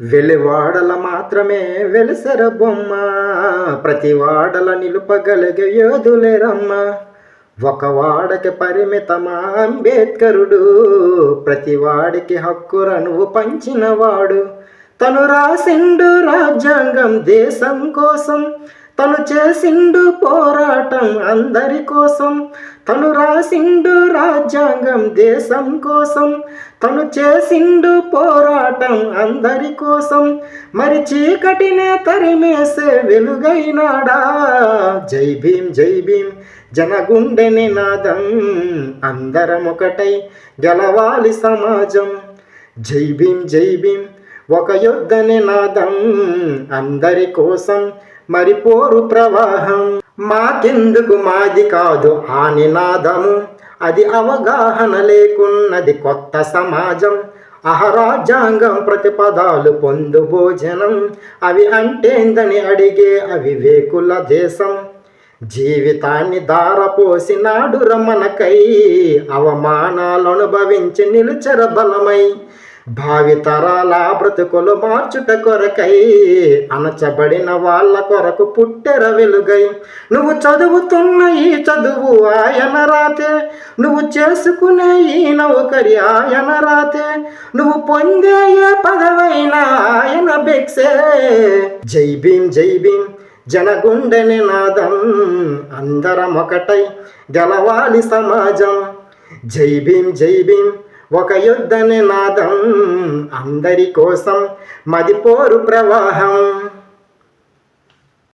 వెలివాడల మాత్రమే వెలిసెర బొమ్మ, ప్రతి వాడల నిలుపగలిగే యోధులేరమ్మ. ఒక వాడకి పరిమితమా అంబేద్కరుడు, ప్రతి వాడికి హక్కులను పంచినవాడు. తను రాసిండు రాజ్యాంగం దేశం కోసం, తను చేసిండు పోరాటం అందరి కోసం. తను రాసిండు రాజ్యాంగం దేశం కోసం, తను చేసిండు పోరాటం అందరి కోసం. మరి చీకటినే తరిమేసే వెలుగైనాడా. జై భీమ్ జై భీమ్ జనగుండె నినాదం, అందరం ఒకటై గెలవాలి సమాజం. జై భీమ్ జై భీమ్ ఒక యుద్ధ నినాదం, అందరి కోసం మరి పోరు ప్రవాహం. మాకెందుకు మాది కాదు ఆ నినాదము, అది అవగాహన లేకున్నది కొత్త సమాజం. రాజ్యాంగం ప్రతిపదాలు పొందు భోజనం, అవి అంటేందని అడిగే అవివేకుల దేశం. జీవితాన్ని దారపోసి నాడు రమణకై, అవమానాలు అనుభవించి నిలుచర బలమై. భావితరాల బ్రతుకులు మార్చుట కొరకై, అణచబడిన వాళ్ళ కొరకు పుట్టెర వెలుగై. నువ్వు చదువుతున్న ఈ చదువు ఆయన రాతే, నువ్వు చేసుకునే ఈ నౌకరి ఆయన రాతే, నువ్వు పొందే ఏ పదవైనా ఆయన బెక్సే. జై భీమ్ జై భీమ్ జనగుండె నినాదం, అందరం ఒకటై గెలవాలి సమాజం. జై భీమ్ జై భీమ్ ఒక యుద్ధ నినాదం, అందరి కోసం మది పోరు ప్రవాహం.